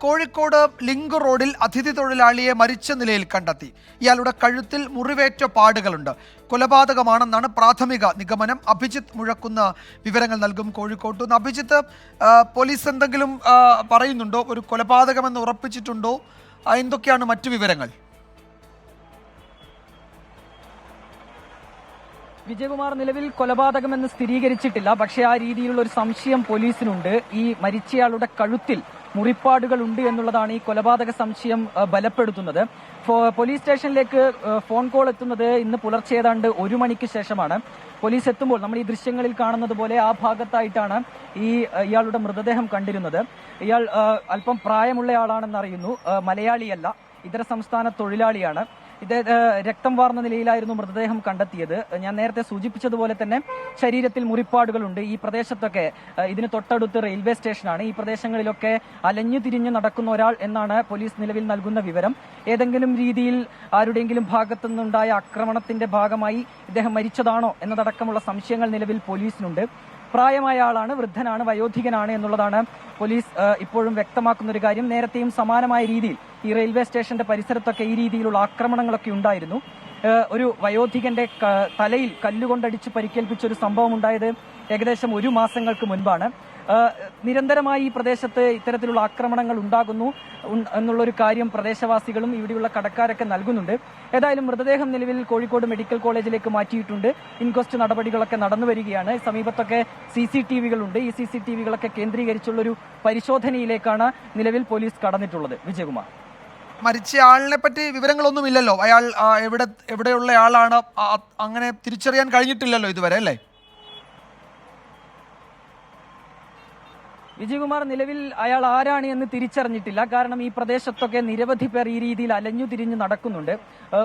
Kozhikode link റോഡിൽ അതിഥി തൊഴിലാളിയെ മരിച്ച നിലയിൽ കണ്ടെത്തി. ഇയാളുടെ കഴുത്തിൽ മുറിവേറ്റ പാടുകളുണ്ട്. കൊലപാതകമാണെന്നാണ് പ്രാഥമിക നിഗമനം. അഭിജിത്ത് മുഴക്കുന്ന വിവരങ്ങൾ നൽകും കോഴിക്കോട്ട് നിന്ന്. അഭിജിത്ത്, പോലീസ് എന്തെങ്കിലും പറയുന്നുണ്ടോ? ഒരു കൊലപാതകമെന്ന് ഉറപ്പിച്ചിട്ടുണ്ടോ? എന്തൊക്കെയാണ് മറ്റു വിവരങ്ങൾ? വിജയകുമാർ, നിലവിൽ കൊലപാതകമെന്ന് സ്ഥിരീകരിച്ചിട്ടില്ല. പക്ഷേ ആ രീതിയിലുള്ള ഒരു സംശയം പോലീസിനുണ്ട്. ഈ മരിച്ചയാളുടെ കഴുത്തിൽ മുറിപ്പാടുകൾ ഉണ്ട് എന്നുള്ളതാണ് ഈ കൊലപാതക സംശയം ബലപ്പെടുത്തുന്നത്. പോലീസ് സ്റ്റേഷനിലേക്ക് ഫോൺ കോൾ എത്തുന്നത് ഇന്ന് പുലർച്ചെ ഏതാണ്ട് 1 മണിക്ക് ശേഷമാണ്. പോലീസ് എത്തുമ്പോൾ നമ്മൾ ഈ ദൃശ്യങ്ങളിൽ കാണുന്നത് പോലെ ആ ഭാഗത്തായിട്ടാണ് ഇയാളുടെ മൃതദേഹം കണ്ടിരുന്നത്. ഇയാൾ അല്പം പ്രായമുള്ളയാളാണെന്ന് അറിയുന്നു. മലയാളിയല്ല, ഇതര സംസ്ഥാന തൊഴിലാളിയാണ്. രക്തം വാർന്ന നിലയിലായിരുന്നു മൃതദേഹം കണ്ടെത്തിയത്. ഞാൻ നേരത്തെ സൂചിപ്പിച്ചതുപോലെ തന്നെ ശരീരത്തിൽ മുറിപ്പാടുകളുണ്ട്. ഈ പ്രദേശത്തൊക്കെ, ഇതിന് തൊട്ടടുത്ത് റെയിൽവേ സ്റ്റേഷനാണ്, ഈ പ്രദേശങ്ങളിലൊക്കെ അലഞ്ഞു തിരിഞ്ഞു നടക്കുന്ന ഒരാൾ എന്നാണ് പോലീസ് നിലവിൽ നൽകുന്ന വിവരം. ഏതെങ്കിലും രീതിയിൽ ആരുടെയെങ്കിലും ഭാഗത്തു നിന്നുണ്ടായ ആക്രമണത്തിന്റെ ഭാഗമായി ഇദ്ദേഹം മരിച്ചതാണോ എന്നതടക്കമുള്ള സംശയങ്ങൾ നിലവിൽ പോലീസിനുണ്ട്. പ്രായമായ ആളാണ്, വൃദ്ധനാണ്, വയോധികനാണ് എന്നുള്ളതാണ് പോലീസ് ഇപ്പോഴും വ്യക്തമാക്കുന്ന ഒരു കാര്യം. നേരത്തെയും സമാനമായ രീതിയിൽ ഈ റെയിൽവേ സ്റ്റേഷന്റെ പരിസരത്തൊക്കെ ഈ രീതിയിലുള്ള ആക്രമണങ്ങളൊക്കെ ഉണ്ടായിരുന്നു. ഒരു വയോധികന്റെ തലയിൽ കല്ലുകൊണ്ടടിച്ച് പരിക്കേൽപ്പിച്ച ഒരു സംഭവം ഉണ്ടായത് ഏകദേശം 1 മാസങ്ങൾക്ക് മുൻപാണ്. നിരന്തരമായി ഈ പ്രദേശത്ത് ഇത്തരത്തിലുള്ള ആക്രമണങ്ങൾ ഉണ്ടാകുന്നു എന്നുള്ളൊരു കാര്യം പ്രദേശവാസികളും ഇവിടെയുള്ള കടക്കാരൊക്കെ നൽകുന്നുണ്ട്. ഏതായാലും മൃതദേഹം നിലവിൽ കോഴിക്കോട് മെഡിക്കൽ കോളേജിലേക്ക് മാറ്റിയിട്ടുണ്ട്. ഇൻക്വസ്റ്റ് നടപടികളൊക്കെ നടന്നു വരികയാണ്. സമീപത്തൊക്കെ CCTV-കളുണ്ട്. ഈ CCTV-കളൊക്കെ കേന്ദ്രീകരിച്ചുള്ളൊരു പരിശോധനയിലേക്കാണ് നിലവിൽ പോലീസ് കടന്നിട്ടുള്ളത്. വിജയകുമാർ, മരിച്ച ആളിനെ പറ്റി വിവരങ്ങളൊന്നുമില്ലല്ലോ. അയാൾ എവിടെയുള്ള ആളാണ്, അങ്ങനെ തിരിച്ചറിയാൻ കഴിഞ്ഞിട്ടില്ലല്ലോ ഇതുവരെ, അല്ലേ? വിജയകുമാർ, നിലവിൽ അയാൾ ആരാണ് എന്ന് തിരിച്ചറിഞ്ഞിട്ടില്ല. കാരണം ഈ പ്രദേശത്തൊക്കെ നിരവധി പേർ ഈ രീതിയിൽ അലഞ്ഞു തിരിഞ്ഞ് നടക്കുന്നുണ്ട്.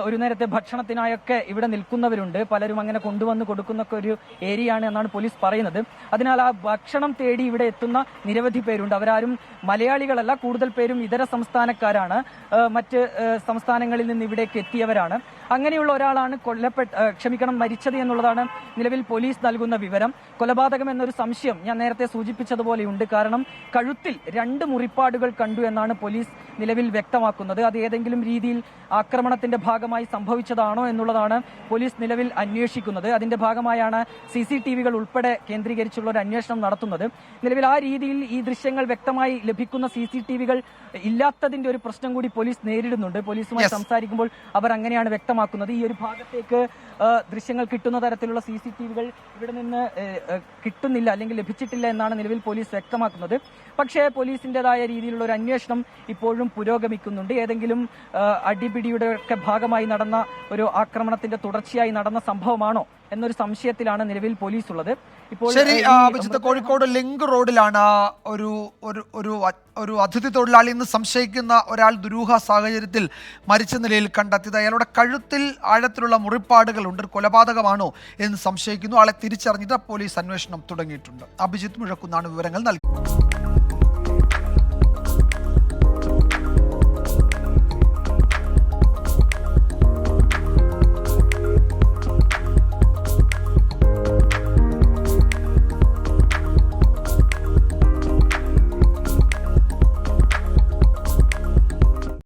ഒരു നേരത്തെ ഭക്ഷണത്തിനായൊക്കെ ഇവിടെ നിൽക്കുന്നവരുണ്ട്. പലരും അങ്ങനെ കൊണ്ടുവന്ന് കൊടുക്കുന്നൊക്കെ ഒരു ഏരിയയാണ് എന്നാണ് പോലീസ് പറയുന്നത്. അതിനാൽ ആ ഭക്ഷണം തേടി ഇവിടെ എത്തുന്ന നിരവധി പേരുണ്ട്. അവരാരും മലയാളികളല്ല, കൂടുതൽ പേരും ഇതര സംസ്ഥാനക്കാരാണ്, മറ്റ് സംസ്ഥാനങ്ങളിൽ നിന്ന് ഇവിടേക്ക് എത്തിയവരാണ്. അങ്ങനെയുള്ള ഒരാളാണ് മരിച്ചത് എന്നുള്ളതാണ് നിലവിൽ പോലീസ് നൽകുന്ന വിവരം. കൊലപാതകം എന്നൊരു സംശയം ഞാൻ നേരത്തെ സൂചിപ്പിച്ചതുപോലെയുണ്ട്. കാരണം കഴുത്തിൽ 2 മുറിപ്പാടുകൾ കണ്ടു എന്നാണ് പോലീസ് നിലവിൽ വ്യക്തമാക്കുന്നത്. അത് ഏതെങ്കിലും രീതിയിൽ ആക്രമണത്തിന്റെ ഭാഗമായി സംഭവിച്ചതാണോ എന്നുള്ളതാണ് പോലീസ് നിലവിൽ അന്വേഷിക്കുന്നത്. അതിന്റെ ഭാഗമായാണ് CCTV-കൾ ഉൾപ്പെടെ കേന്ദ്രീകരിച്ചുള്ള ഒരു അന്വേഷണം നടത്തുന്നത്. നിലവിൽ ആ രീതിയിൽ ഈ ദൃശ്യങ്ങൾ വ്യക്തമായി ലഭിക്കുന്ന CCTV-കൾ ഇല്ലാത്തതിന്റെ ഒരു പ്രശ്നം കൂടി പോലീസ് നേരിടുന്നുണ്ട്. പോലീസുമായി സംസാരിക്കുമ്പോൾ അവർ അങ്ങനെയാണ് വ്യക്തമാക്കുന്നത്. ഈ ഒരു ഭാഗത്തേക്ക് ദൃശ്യങ്ങൾ കിട്ടുന്ന തരത്തിലുള്ള CCTV-കൾ ഇവിടെ നിന്ന് കിട്ടുന്നില്ല, അല്ലെങ്കിൽ ലഭിച്ചിട്ടില്ല എന്നാണ് നിലവിൽ പോലീസ് വ്യക്തമാക്കുന്നത്. പക്ഷേ പോലീസിന്റേതായ രീതിയിലുള്ള ഒരു അന്വേഷണം ഇപ്പോഴും പുരോഗമിക്കുന്നുണ്ട്. ഏതെങ്കിലും അടിപിടിയുടെ ഒക്കെ ഭാഗമായി നടന്ന ഒരു ആക്രമണത്തിന്റെ തുടർച്ചയായി നടന്ന സംഭവമാണോ എന്നൊരു സംശയത്തിലാണ് നിലവിൽ പോലീസ് ഉള്ളത്. ഇപ്പോൾ കോഴിക്കോട് ലിങ്ക് റോഡിലാണ് ഒരു അതിഥി തൊഴിലാളി എന്ന് സംശയിക്കുന്ന ഒരാൾ ദുരൂഹ സാഹചര്യത്തിൽ മരിച്ച നിലയിൽ കണ്ടെത്തിയത്. അയാളുടെ കഴുത്തിൽ ആഴത്തിലുള്ള മുറിപ്പാടുകളുണ്ട്. കൊലപാതകമാണോ എന്ന് സംശയിക്കുന്നു. ആളെ തിരിച്ചറിഞ്ഞിട്ട് പോലീസ് അന്വേഷണം തുടങ്ങിയിട്ടുണ്ട്. അഭിജിത്ത് മുഴക്കുന്നാണ് വിവരങ്ങൾ നൽകുന്നത്.